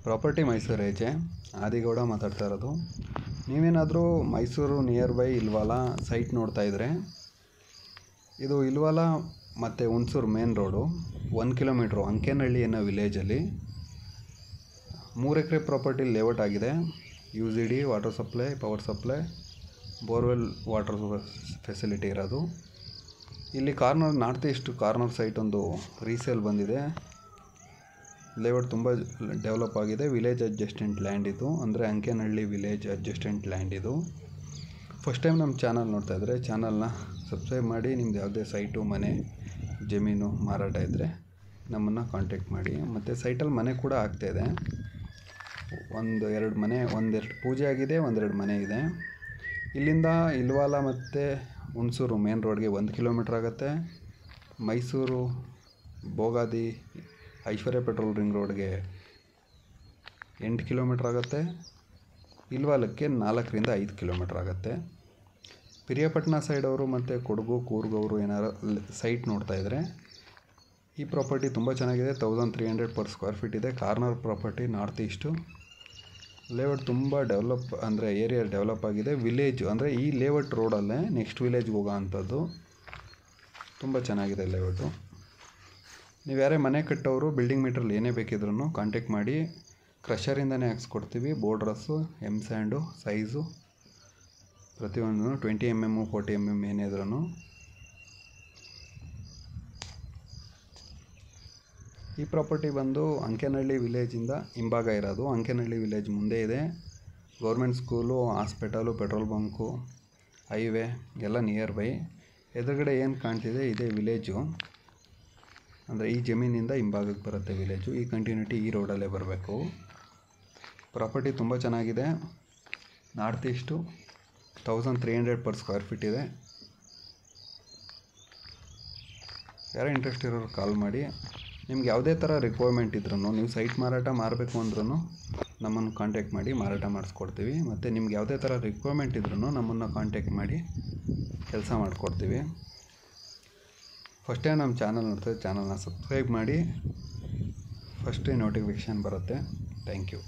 Property Mysuru ಏಜೆ ಆದಿಗೌಡ ಮಾತಾಡ್ತಾ ಇರೋದು. ನೀವೇನಾದರೂ ಮೈಸೂರು ನಿಯರ್ ಬೈ ಇಲ್ವಾಲ ಸೈಟ್ ನೋಡ್ತಾ ಇದ್ದರೆ, ಇದು ಇಲ್ವಾಲ ಮತ್ತು ಹುಣಸೂರು ಮೇನ್ ರೋಡು 1 ಕಿಲೋಮೀಟ್ರು ಅಂಕೇನಹಳ್ಳಿ ಅನ್ನೋ ವಿಲೇಜಲ್ಲಿ 3 ಎಕರೆ ಪ್ರಾಪರ್ಟಿ ಲೇಔಟ್ ಆಗಿದೆ. UGD water supply, power supply, borewell water facility ಇರೋದು. ಇಲ್ಲಿ ನಾರ್ತ್ ಈಸ್ಟ್ ಕಾರ್ನರ್ ಸೈಟ್ ಒಂದು ರೀಸೇಲ್ ಬಂದಿದೆ. ಲೇಔಟ್ ತುಂಬ ಡೆವಲಪ್ ಆಗಿದೆ. ವಿಲೇಜ್ ಅಡ್ಜಸ್ಟೆಂಟ್ ಲ್ಯಾಂಡ್ ಇದು, ಅಂದರೆ ಅಂಕೇನಹಳ್ಳಿ ವಿಲೇಜ್ ಅಡ್ಜಸ್ಟೆಂಟ್ ಲ್ಯಾಂಡ್ ಇದು. ಫಸ್ಟ್ ಟೈಮ್ ನಮ್ಮ ಚಾನಲ್ ನೋಡ್ತಾ ಇದ್ದರೆ ಚಾನಲ್ನ ಸಬ್ಸ್ಕ್ರೈಬ್ ಮಾಡಿ. ನಿಮ್ಮದು ಯಾವುದೇ ಸೈಟು, ಮನೆ, ಜಮೀನು ಮಾರಾಟ ಇದ್ದರೆ ನಮ್ಮನ್ನು ಕಾಂಟ್ಯಾಕ್ಟ್ ಮಾಡಿ. ಮತ್ತು ಸೈಟಲ್ಲಿ ಮನೆ ಕೂಡ ಆಗ್ತಾಯಿದೆ. ಒಂದೆರಡು ಪೂಜೆ ಆಗಿದೆ, ಒಂದೆರಡು ಮನೆ ಇದೆ. ಇಲ್ಲಿಂದ ಇಲ್ವಾಲ ಮತ್ತು ಹುಣಸೂರು ಮೇನ್ ರೋಡ್ಗೆ 1 ಕಿಲೋಮೀಟ್ರ್ ಆಗುತ್ತೆ. ಮೈಸೂರು ಭೋಗಾದಿ ಐಶ್ವರ್ಯ ಪೆಟ್ರೋಲ್ ರಿಂಗ್ ರೋಡ್ಗೆ 8 ಕಿಲೋಮೀಟ್ರ್ ಆಗುತ್ತೆ. ಇಲ್ವಾಲಕ್ಕೆ 4ರಿಂದ 5 ಕಿಲೋಮೀಟ್ರ್ ಆಗುತ್ತೆ. ಪಿರಿಯಾಪಟ್ಟಣ ಸೈಡವರು ಮತ್ತು ಕೊಡಗು, ಕೂರ್ಗವರು ಏನಾರು ಸೈಟ್ ನೋಡ್ತಾ ಇದ್ದರೆ, ಈ ಪ್ರಾಪರ್ಟಿ ತುಂಬ ಚೆನ್ನಾಗಿದೆ. 1300 per ಸ್ಕ್ವೇರ್ ಫೀಟ್ ಇದೆ. Corner property, north is to layout ತುಂಬ ಏರಿಯಾ ಡೆವಲಪ್ ಆಗಿದೆ. ವಿಲೇಜ್ ಅಂದರೆ ಈ ಲೇಔಟ್ ರೋಡಲ್ಲೇ ನೆಕ್ಸ್ಟ್ ವಿಲೇಜ್ಗೆ ಹೋಗೋ ಅಂಥದ್ದು. ತುಂಬ ಚೆನ್ನಾಗಿದೆ ಲೇಔಟು. ನೀವು ಯಾರೇ ಮನೆ ಕಟ್ಟೋರು ಬಿಲ್ಡಿಂಗ್ ಮೀಟ್ರಲ್ಲಿ ಏನೇ ಬೇಕಿದ್ರೂ ಕಾಂಟ್ಯಾಕ್ಟ್ ಮಾಡಿ. ಕ್ರಷರಿಂದನೇ ಹಾಕ್ಸ್ಕೊಡ್ತೀವಿ. ಬೋರ್ಡ್ರಸ್ಸು, ಸ್ಯಾಂಡು, ಸೈಜು ಪ್ರತಿಯೊಂದೂ 20 mm 40 mm ಏನಿದ್ರೂ. ಈ ಪ್ರಾಪರ್ಟಿ ಬಂದು ಅಂಕೇನಹಳ್ಳಿ ವಿಲೇಜಿಂದ ಹಿಂಭಾಗ ಇರೋದು. ಅಂಕೇನಹಳ್ಳಿ ವಿಲೇಜ್ ಮುಂದೆ ಇದೆ. Government school, hospital, petrol bunk, highway ಎಲ್ಲ ನಿಯರ್ ಬೈ. ಎದುರುಗಡೆ ಏನು ಕಾಣ್ತಿದೆ ಇದೇ ವಿಲೇಜು. ಅಂದರೆ ಈ ಜಮೀನಿಂದ ಹಿಂಭಾಗಕ್ಕೆ ಬರುತ್ತೆ ವಿಲೇಜು. ಈ ಕಂಟಿನ್ಯೂಟಿ ಈ ರೋಡಲ್ಲೇ ಬರಬೇಕು. ಪ್ರಾಪರ್ಟಿ ತುಂಬ ಚೆನ್ನಾಗಿದೆ. North is to 1300 per square feet ಇದೆ. ಯಾರೇ ಇಂಟ್ರೆಸ್ಟ್ ಇರೋರು ಕಾಲ್ ಮಾಡಿ. ನಿಮ್ಗೆ ಯಾವುದೇ ಥರ ರಿಕ್ವೈರ್ಮೆಂಟ್ ಇದ್ರೂ, ನೀವು ಸೈಟ್ ಮಾರಾಟ ಮಾರಬೇಕು ಅಂದ್ರೂ ನಮ್ಮನ್ನು ಕಾಂಟ್ಯಾಕ್ಟ್ ಮಾಡಿ, ಮಾರಾಟ ಮಾಡಿಸ್ಕೊಡ್ತೀವಿ. ಮತ್ತು ನಿಮ್ಗೆ ಯಾವುದೇ ಥರ ರಿಕ್ವೈರ್ಮೆಂಟ್ ಇದ್ರೂ ನಮ್ಮನ್ನು ಕಾಂಟ್ಯಾಕ್ಟ್ ಮಾಡಿ ಕೆಲಸ ಮಾಡಿಕೊಡ್ತೀವಿ. ಫಸ್ಟ್ ಟೈಮ್ ನಮ್ಮ ಚಾನಲ್ ನೋಡ್ತಾರೆ, ಚಾನಲ್ನ ಸಬ್ಸ್ಕ್ರೈಬ್ ಮಾಡಿ. ಫಸ್ಟೇ ನೋಟಿಫಿಕೇಷನ್ ಬರುತ್ತೆ. Thank you.